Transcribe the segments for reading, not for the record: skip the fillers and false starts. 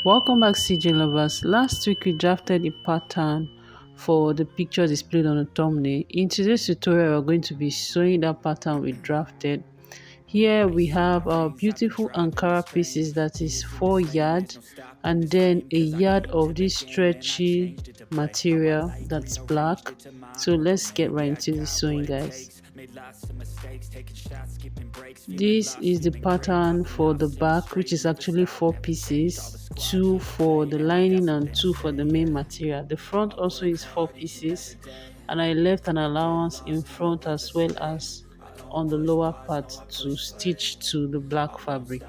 Welcome back, CJ lovers. Last week we drafted a pattern for the picture displayed on the thumbnail. In today's tutorial, we're going to be showing that pattern we drafted. Here we have our beautiful Ankara pieces, that is 4 yard, and then a yard of this stretchy material that's black. So let's get right into the sewing, guys. This is the pattern for the back, which is actually 4 pieces, 2 for the lining and 2 for the main material. The front also is 4 pieces, and I left an allowance in front as well as on the lower part to stitch to the black fabric.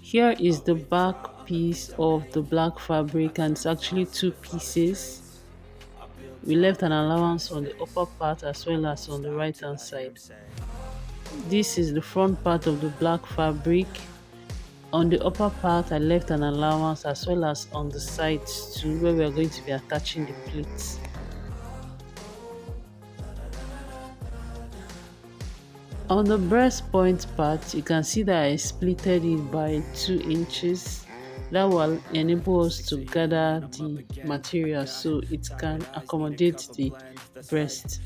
Here is the back piece of the black fabric, and it's actually 2 pieces. We left an allowance on the upper part as well as on the right hand side. This is the front part of the black fabric. On the upper part, I left an allowance as well as on the sides too, where we are going to be attaching the pleats. On the breast point part, you can see that I splitted it by 2 inches. That will enable us to gather the material so it can accommodate the breast.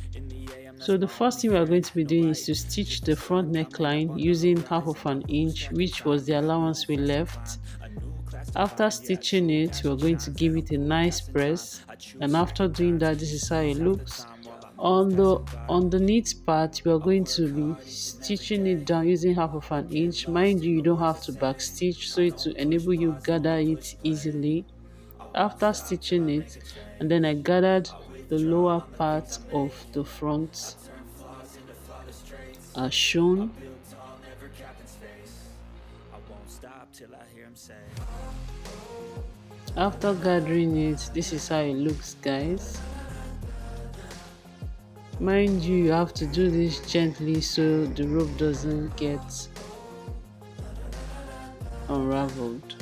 So the first thing we are going to be doing is to stitch the front neckline using 1/2 inch, which was the allowance we left. After stitching it, we are going to give it a nice press, and after doing that, this is how it looks. On the underneath part, we are going to be stitching it down using 1/2 inch. Mind you, you don't have to back stitch, so it will enable you gather it easily. After stitching it, and then I gathered the lower part of the front as shown. After gathering it, this is how it looks, guys. Mind you, you have to do this gently so the rope doesn't get unraveled.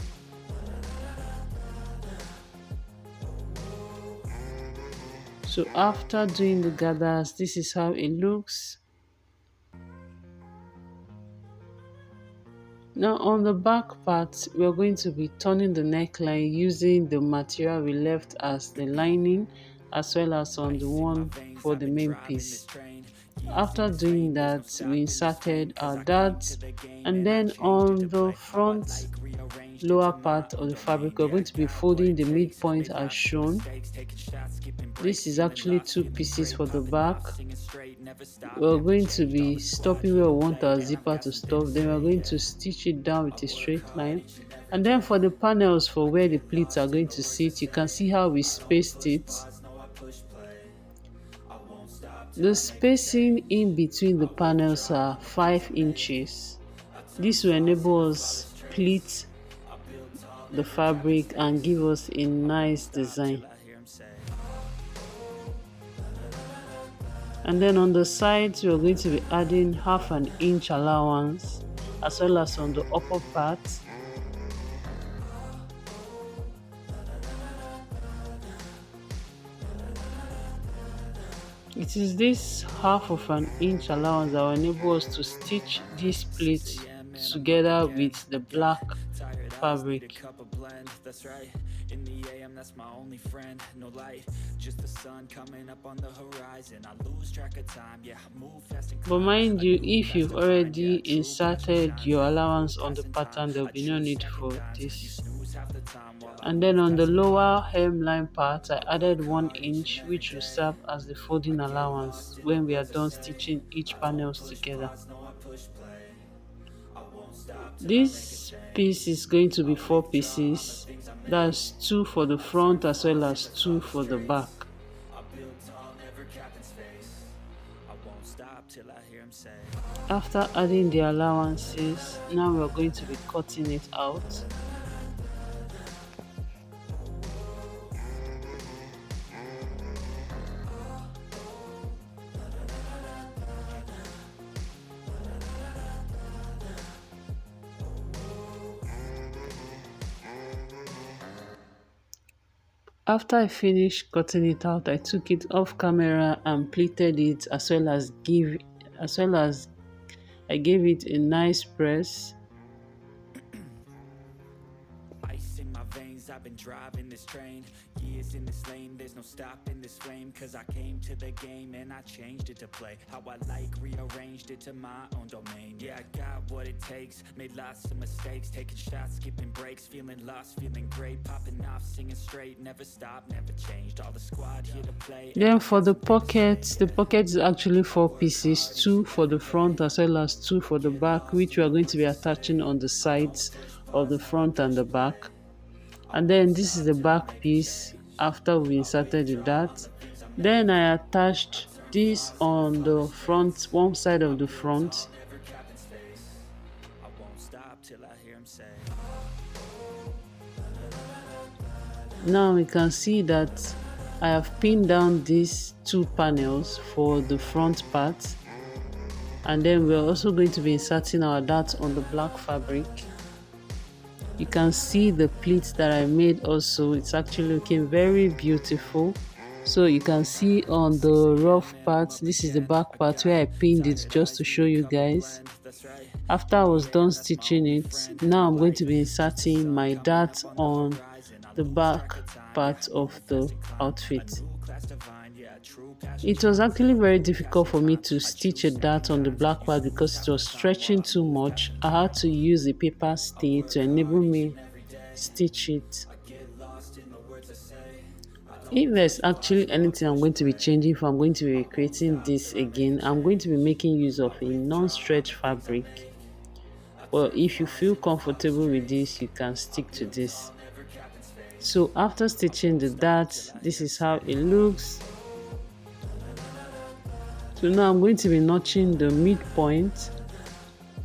So after doing the gathers, this is how it looks. Now on the back part, we are going to be turning the neckline using the material we left as the lining, as well as on the one for the main piece. After doing that, we inserted our darts, and then on the front lower part of the fabric, we're going to be folding the midpoint as shown. This is actually 2 pieces for the back. We're going to be stopping where we want our zipper to stop, then we're going to stitch it down with a straight line. And then for the panels, for where the pleats are going to sit, you can see how we spaced it. The spacing in between the panels are 5 inches. This will enable us pleat the fabric and give us a nice design. And then on the sides, we are going to be adding 1/2 inch allowance, as well as on the upper part. It is this 1/2 inch allowance that will enable us to stitch this pleat together with the black fabric. In the AM, that's my only friend, no light, just the sun coming up on the horizon. I lose track of time, yeah, I move fast and but mind you, if you've already inserted your allowance on the pattern, there will be no need for this. And then on the lower hemline part, I added 1 inch, which will serve as the folding allowance when we are done stitching each panels together. This piece is going to be 4 pieces. That's 2 for the front as well as 2 for the back. After adding the allowances, now we are going to be cutting it out. After I finished cutting it out, I took it off camera and pleated it, as well as I gave it a nice press. Ice in my veins, I've been driving this train. Years in this lane, there's no stopping this flame. Cause I came to the game and I changed it to play how I like, rearranged it to my own domain. Yeah, I got what it takes, made lots of mistakes, taking shots, skipping breaks, feeling lost, feeling great, popping off, singing straight, never stopped, never changed. All the squad here to play. Then for the pocket is actually four pieces, two for the front as well as two for the back, which we are going to be attaching on the sides of the front and the back. And then this is the back piece after we inserted the dart. Then I attached this on the front, one side of the front. I won't stop till I hear him say. Now we can see that I have pinned down these two panels for the front part, and then we're also going to be inserting our dart on the black fabric. You can see the pleats that I made also, it's actually looking very beautiful. So you can see on the rough part, this is the back part where I pinned it just to show you guys. After I was done stitching it, now I'm going to be inserting my dart on the back part of the outfit. It was actually very difficult for me to stitch a dart on the black part because it was stretching too much. I had to use a paper stay to enable me stitch it. If there's actually anything I'm going to be changing, if I'm going to be creating this again, I'm going to be making use of a non-stretch fabric. Well, if you feel comfortable with this, you can stick to this. So after stitching the dart, this is how it looks. So now I'm going to be notching the midpoint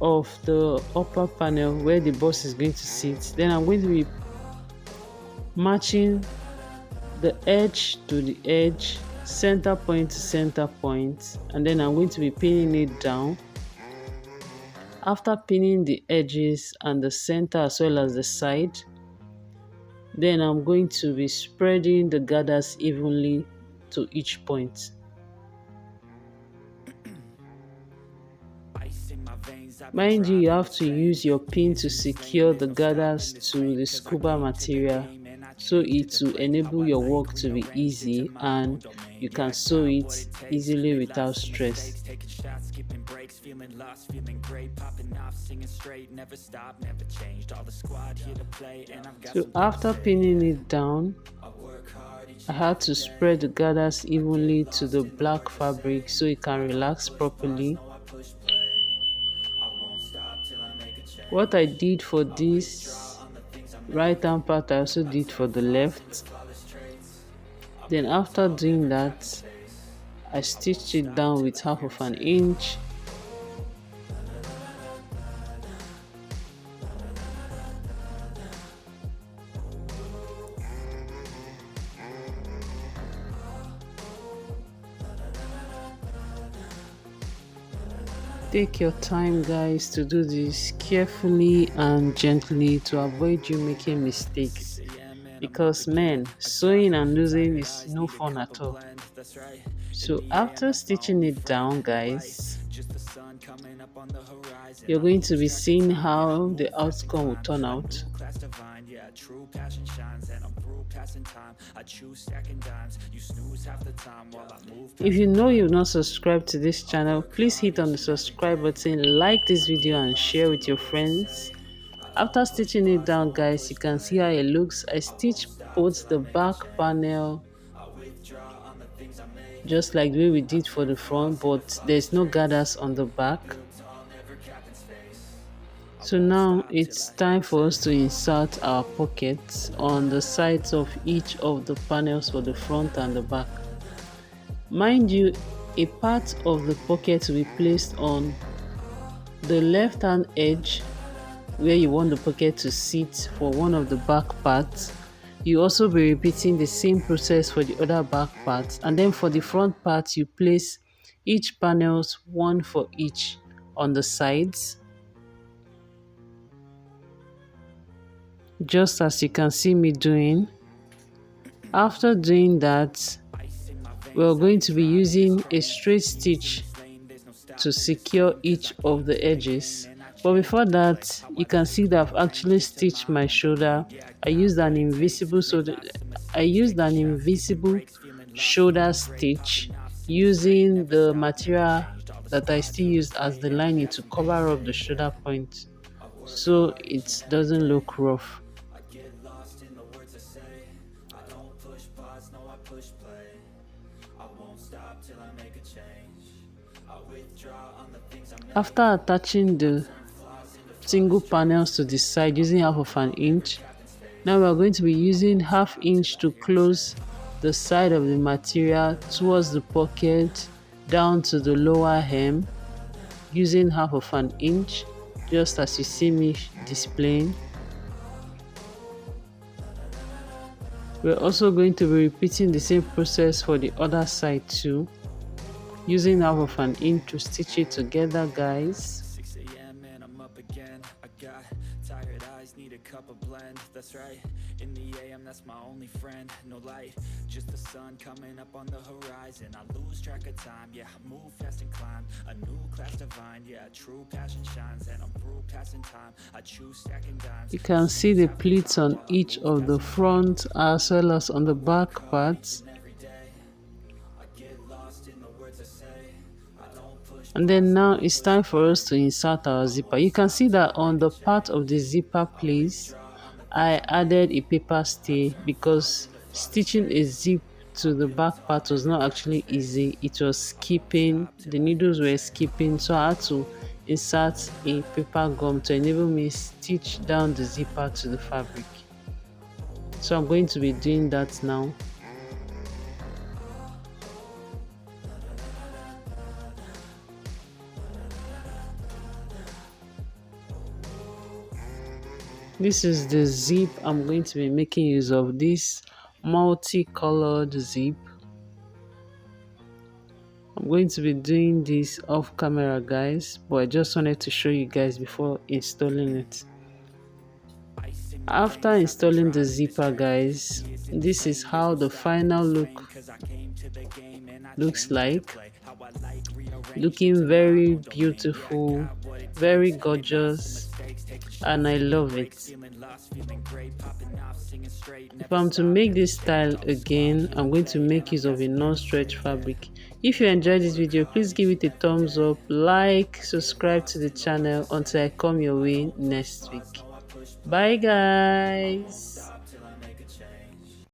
of the upper panel where the bust is going to sit. Then I'm going to be matching the edge to the edge, center point to center point, and then I'm going to be pinning it down. After pinning the edges and the center as well as the side, then I'm going to be spreading the gathers evenly to each point. Mind you, you have to use your pin to secure the gathers to the scuba material so it will enable your work to be easy and you can sew it easily without stress. So after pinning it down, I had to spread the gathers evenly to the black fabric so it can relax properly. What I did for this right hand part, I also did for the left. Then after doing that, I stitched it down with 1/2 inch. Take your time, guys, to do this carefully and gently to avoid you making mistakes, because man, sewing and losing is no fun at all. So after stitching it down, guys, you're going to be seeing how the outcome will turn out. If you know you've not subscribed to this channel, please hit on the subscribe button, like this video and share with your friends. After stitching it down, guys, you can see how it looks. I stitched both the back panel just like the way we did for the front, but there's no gathers on the back. So now it's time for us to insert our pockets on the sides of each of the panels for the front and the back. Mind you, a part of the pocket will be placed on the left hand edge where you want the pocket to sit for one of the back parts. You also be repeating the same process for the other back parts, and then for the front part you place each panels one for each on the sides, just as you can see me doing. After doing that, we're going to be using a straight stitch to secure each of the edges. But before that, you can see that I've actually stitched my shoulder. I used an invisible so I used an invisible shoulder stitch using the material that I still used as the lining to cover up the shoulder point so it doesn't look rough. After attaching the single panels to the side using half of an inch, now we are going to be using half inch to close the side of the material towards the pocket down to the lower hem using half of an inch, just as you see me displaying. We're also going to be repeating the same process for the other side too, using half of an inch to stitch it together, guys. 6 a.m. and I'm up again. I got tired eyes, need a cup of blend. That's right. In the AM, that's my only friend. No light, just the sun coming up on the horizon. I lose track of time, yeah. I move fast and climb a new class divine. Yeah, true passion shines, and I'm through passing time. I choose stacking dimes. You can see the pleats on each of the front as well as on the back parts. And then now it's time for us to insert our zipper. You can see that on the part of the zipper place, I added a paper stay because stitching a zip to the back part was not actually easy. It was skipping, the needles were skipping, so I had to insert a paper gum to enable me stitch down the zipper to the fabric. So I'm going to be doing that now. This is the zip I'm going to be making use of, this multicolored zip. I'm going to be doing this off camera, guys, but I just wanted to show you guys before installing it. After installing the zipper, guys, this is how the final look looks like. Looking very beautiful, very gorgeous, and I love it. If I'm to make this style again, I'm going to make use of a non-stretch fabric. If you enjoyed this video, please give it a thumbs up, like, subscribe to the channel until I come your way next week. Bye guys.